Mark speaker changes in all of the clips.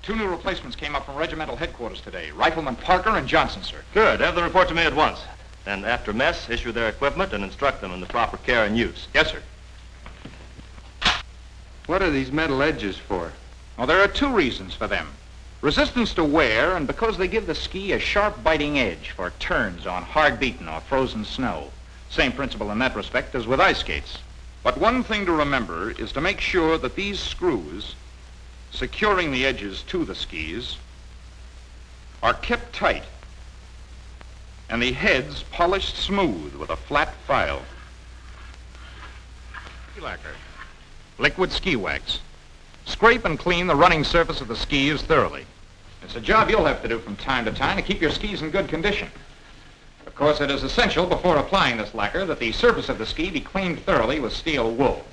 Speaker 1: 2 new replacements came up from regimental headquarters today. Rifleman Parker and Johnson, sir.
Speaker 2: Good. Have them report to me at once. And after mess, issue their equipment and instruct them in the proper care and use.
Speaker 1: Yes, sir.
Speaker 3: What are these metal edges for?
Speaker 1: Well, there are 2 reasons for them. Resistance to wear, and because they give the ski a sharp biting edge for turns on hard-beaten or frozen snow. Same principle in that respect as with ice skates. But one thing to remember is to make sure that these screws, securing the edges to the skis, are kept tight and the heads polished smooth with a flat file. Ski lacquer. Liquid ski wax. Scrape and clean the running surface of the skis thoroughly. It's a job you'll have to do from time to time to keep your skis in good condition. Of course, it is essential before applying this lacquer that the surface of the ski be cleaned thoroughly with steel wool.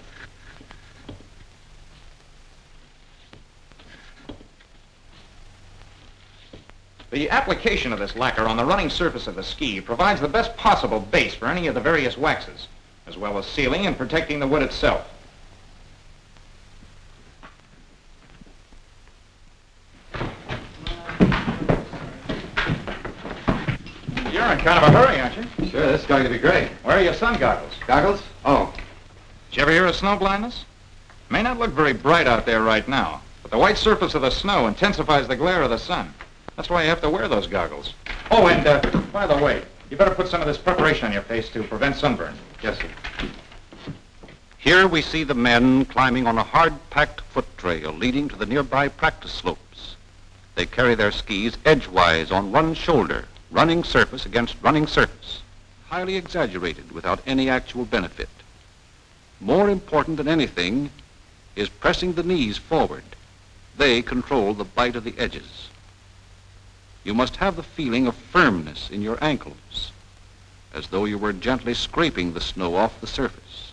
Speaker 1: The application of this lacquer on the running surface of the ski provides the best possible base for any of the various waxes, as well as sealing and protecting the wood itself. You're in kind of a hurry, aren't you?
Speaker 3: Sure, this is going to be great.
Speaker 1: Where are your sun goggles?
Speaker 3: Goggles? Oh.
Speaker 1: Did you ever hear of snow blindness? May not look very bright out there right now, but the white surface of the snow intensifies the glare of the sun. That's why you have to wear those goggles. Oh, and by the way, you better put some of this preparation on your face to prevent sunburn.
Speaker 3: Yes, sir.
Speaker 4: Here we see the men climbing on a hard-packed foot trail leading to the nearby practice slopes. They carry their skis edgewise on one shoulder, running surface against running surface, highly exaggerated without any actual benefit. More important than anything is pressing the knees forward. They control the bite of the edges. You must have the feeling of firmness in your ankles, as though you were gently scraping the snow off the surface.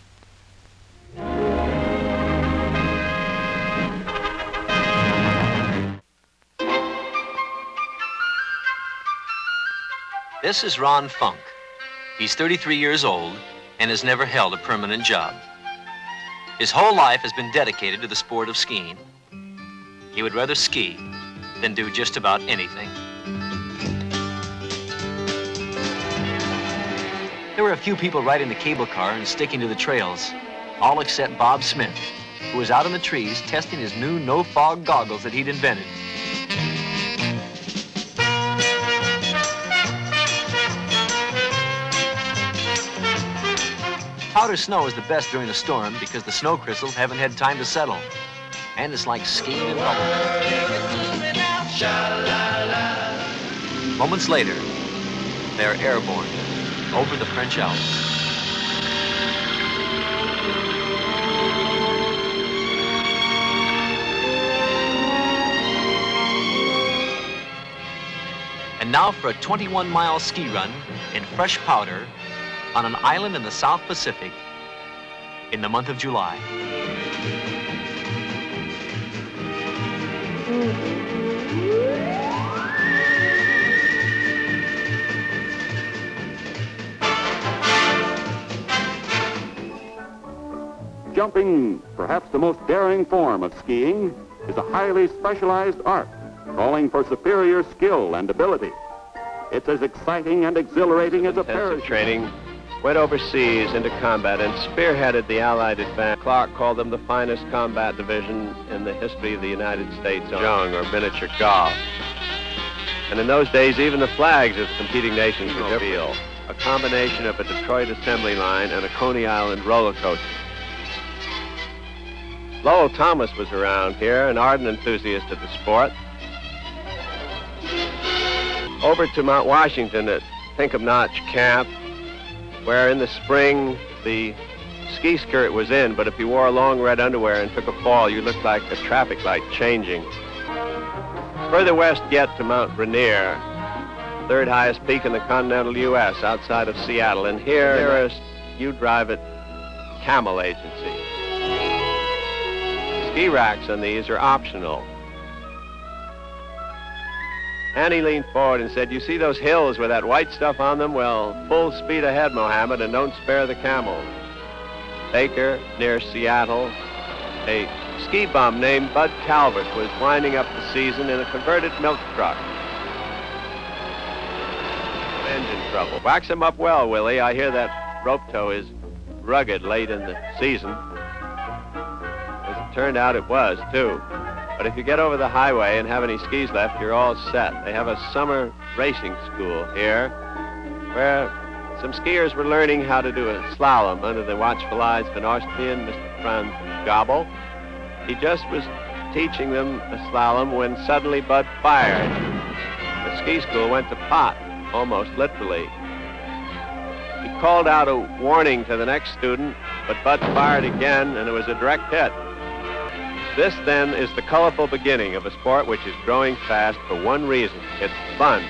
Speaker 5: This is Ron Funk. He's 33 years old and has never held a permanent job. His whole life has been dedicated to the sport of skiing. He would rather ski than do just about anything. There were a few people riding the cable car and sticking to the trails, all except Bob Smith, who was out in the trees testing his new no-fog goggles that he'd invented. Powder snow is the best during a storm because the snow crystals haven't had time to settle. And it's like skiing in bubble. Moments later, they're airborne over the French Alps. And now for a 21-mile ski run in fresh powder on an island in the South Pacific in the month of July.
Speaker 6: Jumping, perhaps the most daring form of skiing, is a highly specialized art, calling for superior skill and ability. It's as exciting and exhilarating as a parachute.
Speaker 7: Training went overseas into combat and spearheaded the Allied advance. Clark called them the finest combat division in the history of the United States. Young or miniature golf. And in those days, even the flags of the competing nations were revealed. A combination of a Detroit assembly line and a Coney Island roller coaster. Lowell Thomas was around here, an ardent enthusiast of the sport. Over to Mount Washington at Pinkham Notch Camp, where in the spring the ski skirt was in, but if you wore long red underwear and took a fall, you looked like a traffic light changing. Further west yet to Mount Rainier, third highest peak in the continental U.S. outside of Seattle, and here, nearest You Drive It Camel Agency. Ski racks on these are optional. Annie leaned forward and said, "You see those hills with that white stuff on them? Well, full speed ahead, Mohammed, and don't spare the camels." Baker, near Seattle, a ski bum named Bud Calvert was winding up the season in a converted milk truck. Engine trouble. Wax him up well, Willie. I hear that rope tow is rugged late in the season. As it turned out, it was, too. But if you get over the highway and have any skis left, you're all set. They have a summer racing school here where some skiers were learning how to do a slalom under the watchful eyes of an Austrian, Mr. Franz Gabel. He just was teaching them a slalom when suddenly Bud fired. The ski school went to pot, almost literally. He called out a warning to the next student, but Bud fired again, and it was a direct hit. This, then, is the colorful beginning of a sport which is growing fast for one reason. It's fun.